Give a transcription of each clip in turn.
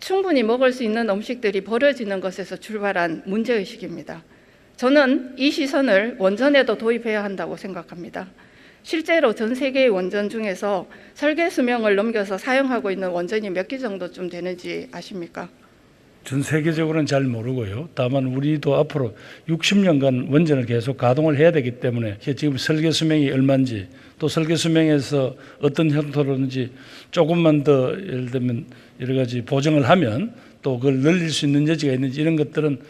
충분히 먹을 수 있는 음식들이 버려지는 것에서 출발한 문제의식입니다. 저는 이 시선을 원전에도 도입해야 한다고 생각합니다. 실제로 전 세계의 원전 중에서 설계 수명을 넘겨서 사용하고 있는 원전이 몇 개 정도쯤 되는지 아십니까? 전 세계적으로는 잘 모르고요. 다만 우리도 앞으로 60년간 원전을 계속 가동을 해야 되기 때문에 지금 설계 수명이 얼마인지, 또 설계 수명에서 어떤 형태로든지 조금만 더 예를 들면 여러 가지 보정을 하면 또 그걸 늘릴 수 있는 여지가 있는지 이런 것들은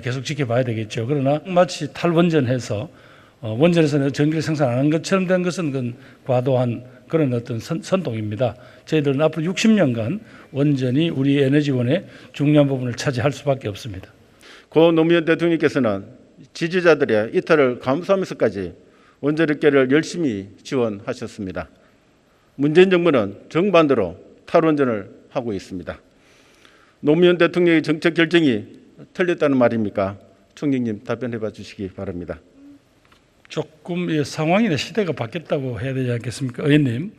계속 지켜봐야 되겠죠. 그러나 마치 탈원전해서 원전에서는 전기를 생산 안 한 것처럼 된 것은 그건 과도한 그런 어떤 선동입니다. 저희들은 앞으로 60년간 원전이 우리 에너지원의 중요한 부분을 차지할 수밖에 없습니다. 고 노무현 대통령께서는 지지자들의 이탈을 감수하면서까지 원전 업계를 열심히 지원하셨습니다. 문재인 정부는 정반대로 탈원전을 하고 있습니다. 노무현 대통령의 정책 결정이 틀렸다는 말입니까? 총리님 답변해 봐 주시기 바랍니다. 조금 상황이나 시대가 바뀌었다고 해야 되지 않겠습니까? 의원님.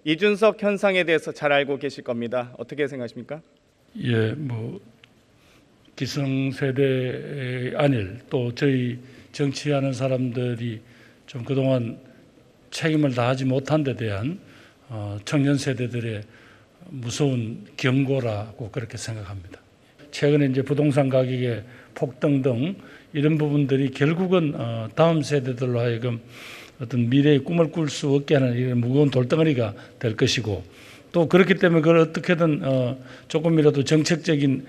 이준석 현상에 대해서 잘 알고 계실 겁니다. 어떻게 생각하십니까? 예, 기성세대의 안일, 또 저희 정치하는 사람들이 좀 그동안 책임을 다하지 못한 데 대한 청년 세대들의 무서운 경고라고 그렇게 생각합니다. 최근에 이제 부동산 가격의 폭등 등 이런 부분들이 결국은 다음 세대들로 하여금 어떤 미래의 꿈을 꿀 수 없게 하는 이런 무거운 돌덩어리가 될 것이고, 또 그렇기 때문에 그걸 어떻게든 조금이라도 정책적인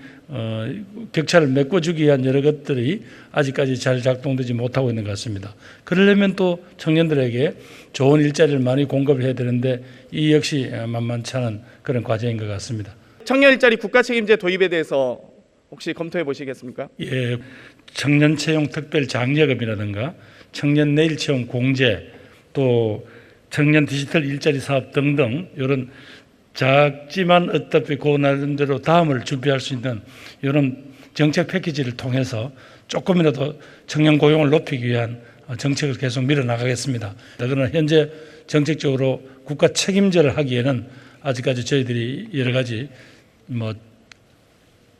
격차를 메꿔주기 위한 여러 것들이 아직까지 잘 작동되지 못하고 있는 것 같습니다. 그러려면 또 청년들에게 좋은 일자리를 많이 공급을 해야 되는데 이 역시 만만치 않은 그런 과제인 것 같습니다. 청년 일자리 국가 책임제 도입에 대해서 혹시 검토해 보시겠습니까? 예, 청년 채용 특별 장려금이라든가 청년 내일 채용 공제, 또 청년 디지털 일자리 사업 등등 이런 작지만 어차피 그 나름대로 다음을 준비할 수 있는 이런 정책 패키지를 통해서 조금이라도 청년 고용을 높이기 위한 정책을 계속 밀어나가겠습니다. 그러나 현재 정책적으로 국가 책임제를 하기에는 아직까지 저희들이 여러 가지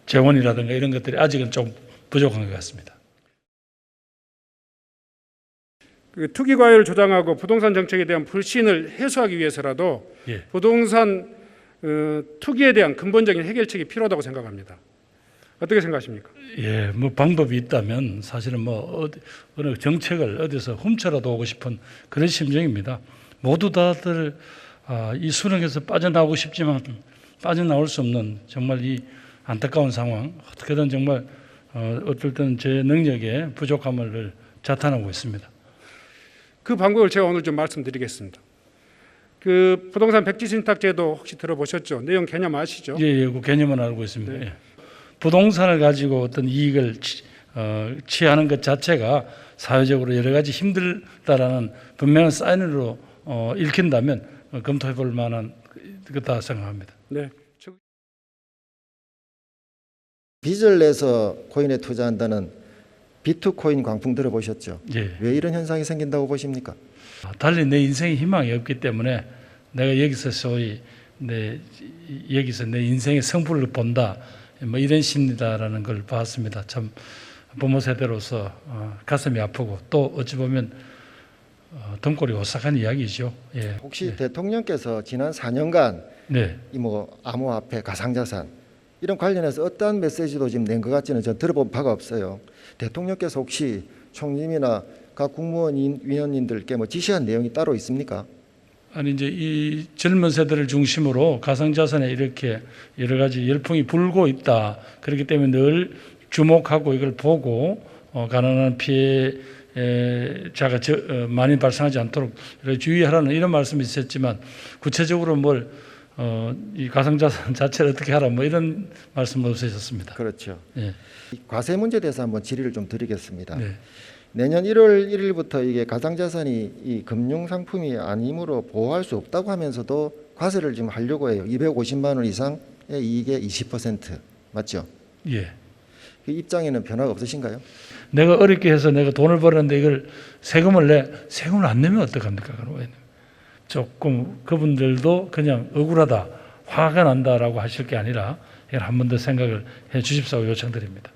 재원이라든가 이런 것들이 아직은 좀 부족한 것 같습니다. 투기 과열을 조장하고 부동산 정책에 대한 불신을 해소하기 위해서라도 예. 부동산 투기에 대한 근본적인 해결책이 필요하다고 생각합니다. 어떻게 생각하십니까? 예, 방법이 있다면 사실은 어느 정책을 어디서 훔쳐라도 오고 싶은 그런 심정입니다. 모두 다들 이 수렁에서 빠져나오고 싶지만 빠져나올 수 없는 정말 이 안타까운 상황, 어떻게든 정말 어떨 때는 제 능력의 부족함을 자탄하고 있습니다. 그 방법을 제가 오늘 좀 말씀드리겠습니다. 그 부동산 백지신탁제도 혹시 들어보셨죠? 내용 개념 아시죠? 예, 그 개념은 알고 있습니다. 네. 예. 부동산을 가지고 어떤 이익을 취하는 것 자체가 사회적으로 여러 가지 힘들다라는 분명한 사인으로 읽힌다면 검토해 볼 만한 거다 생각합니다. 네. 빚을 내서 코인에 투자한다는 비트코인 광풍 들어보셨죠? 예. 왜 이런 현상이 생긴다고 보십니까? 달리 내 인생에 희망이 없기 때문에 내가 여기서 소위 여기서 내 인생의 성불을 본다, 이런 심리다라는 걸 봤습니다. 참 부모 세대로서 가슴이 아프고 또 어찌 보면 등골이 오싹한 이야기죠. 예. 혹시 네. 대통령께서 지난 4년간 네. 암호화폐, 가상자산 이런 관련해서 어떠한 메시지도 지금 낸 것 같지는 전 들어본 바가 없어요. 대통령께서 혹시 총리님이나 각 국무원 위원님들께 지시한 내용이 따로 있습니까? 아니 이제 이 젊은 세대를 중심으로 가상자산에 이렇게 여러 가지 열풍이 불고 있다. 그렇기 때문에 늘 주목하고 이걸 보고 가난한 피해자가 많이 발생하지 않도록 주의하라는 이런 말씀이 있었지만 구체적으로 이 가상자산 자체를 어떻게 하라 이런 말씀은 없으셨습니다. 그렇죠. 예. 이 과세 문제에 대해서 한번 질의를 좀 드리겠습니다. 네. 내년 1월 1일부터 이게 가상자산이 이 금융상품이 아니므로 보호할 수 없다고 하면서도 과세를 지금 하려고 해요. 250만 원 이상의 이익의 20% 맞죠? 예. 그 입장에는 변화가 없으신가요? 내가 어렵게 해서 내가 돈을 벌었는데 이걸 세금을 안 내면 어떡합니까? 그러면 조금 그분들도 그냥 억울하다. 화가 난다라고 하실 게 아니라 이걸 한 번 더 생각을 해 주십사고 요청드립니다.